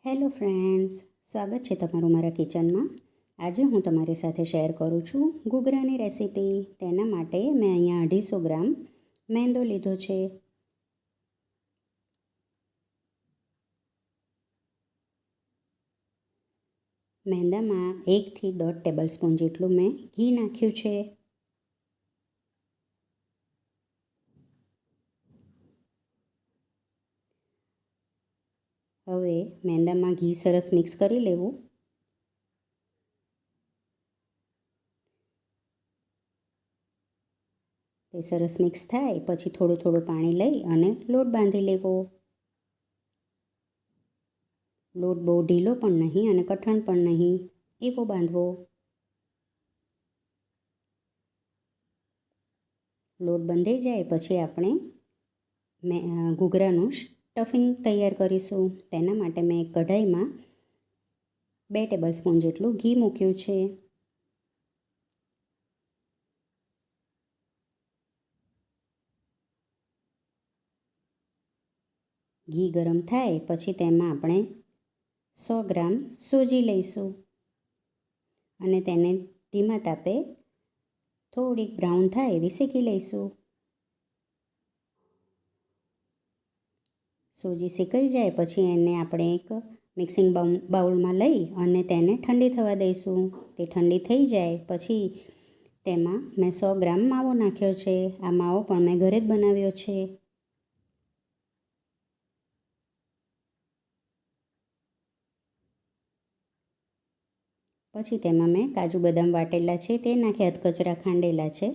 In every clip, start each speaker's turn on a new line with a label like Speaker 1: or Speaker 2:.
Speaker 1: Hello friends, સ્વાગત છે તમારું મારા કિચનમાં. આજે હું તમારી સાથે શેર કરું છું ઘૂઘરાની રેસીપી. તેના માટે મેં અહીંયા 250 ગ્રામ મેંદો લીધો છે. મેંદામાં 1 થી 1.5 ટેબલસ્પૂન જેટલું મેં ઘી નાખ્યું છે. હવે મેંદામાં ઘી સરસ મિક્સ કરી લેવું. તે સરસ મિક્સ થાય પછી થોડું થોડું પાણી લઈ અને લોટ બાંધી લેવો. લોટ બહુ ઢીલો પણ નહીં અને કઠણ પણ નહીં, એવો બાંધવો. લોટ બંધાઈ જાય પછી આપણે ઘૂઘરાનું સ્ટફિંગ તૈયાર કરીશું. તેના માટે મેં એક કઢાઈમાં 2 ટેબલસ્પૂન જેટલું ઘી મૂક્યું છે. ઘી ગરમ થાય પછી તેમાં આપણે 100 ગ્રામ સોજી લઈશું અને તેને ધીમા તાપે થોડીક બ્રાઉન થાય એવી શેકી લઈશું. સોજી શેકાઈ જાય પછી એને આપણે એક મિક્સિંગ બાઉલમાં લઈ અને તેને ઠંડી થવા દઈશું. તે ઠંડી થઈ જાય પછી તેમાં મેં 100 ગ્રામ માવો નાખ્યો છે. આ માવો પણ મેં ઘરે જ બનાવ્યો છે. પછી તેમાં મેં કાજુ બદામ વાટેલા છે તે નાખ્યા, અધકચરા ખાંડેલા છે.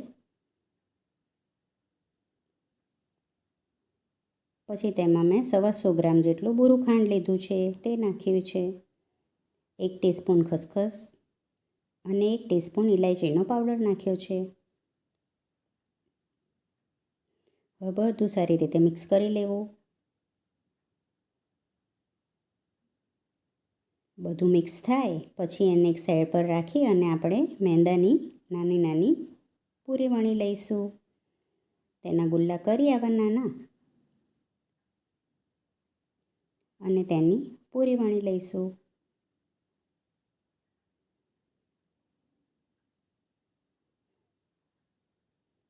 Speaker 1: પછી તેમાં મેં 125 ગ્રામ જેટલું બુરું ખાંડ લીધું છે તે નાખ્યું છે. 1 ટીસ્પૂન ખસખસ અને 1 ટીસ્પૂન ઇલાયચીનો પાવડર નાખ્યો છે. હવે બધું સારી રીતે મિક્સ કરી લેવું. બધું મિક્સ થાય પછી એને એક સાઈડ પર રાખી અને આપણે મેંદાની નાની નાની પૂરી વણી લઈશું. તેના ગુલ્લા કરી આવા નાના અને તેની પૂરી વણી લઈશું.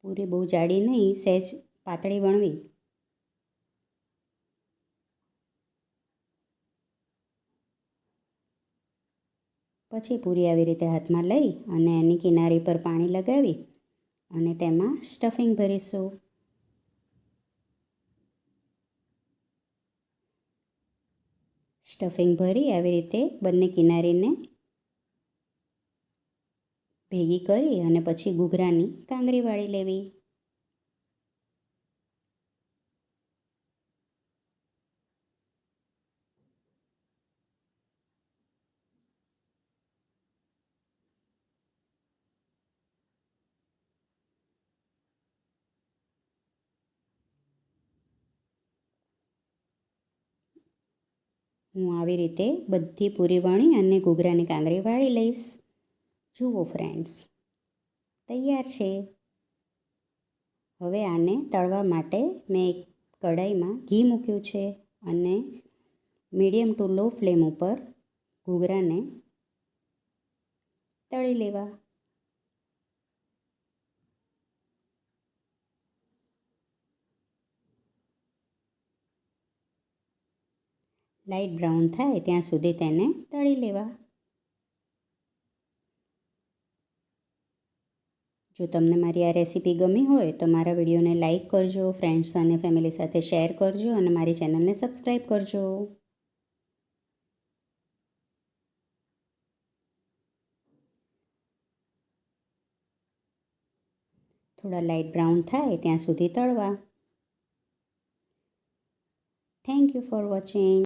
Speaker 1: પૂરી બહુ જાડી નહીં, સહેજ પાતળી વણવી. પછી પૂરી આવી રીતે હાથમાં લઈ અને એની કિનારી પર પાણી લગાવી અને તેમાં સ્ટફિંગ ભરીશું. સ્ટફિંગ ભરી આવી રીતે બંને કિનારીને ભેગી કરી અને પછી ઘૂઘરાની કાંગરી વાળી લેવી. હું આવી રીતે બધી પૂરી વણી અને ઘૂઘરાની કાંગરી વાળી લઈશ. જુઓ ફ્રેન્ડ્સ, તૈયાર છે. હવે આને તળવા માટે મેં એક કઢાઈમાં ઘી મૂક્યું છે અને મીડિયમ ટુ લો ફ્લેમ ઉપર ઘૂઘરાને તળી લેવા. લાઇટ બ્રાઉન થાય ત્યાં સુધી તેને તળી લેવા. જો તમને મારી આ રેસીપી ગમી હોય તો મારા વિડીયોને લાઇક કરજો, ફ્રેન્ડ્સ અને ફેમિલી સાથે શેર કરજો અને મારી ચેનલને સબસ્ક્રાઈબ કરજો. થોડા લાઇટ બ્રાઉન થાય ત્યાં સુધી તળવા. Thank you for watching.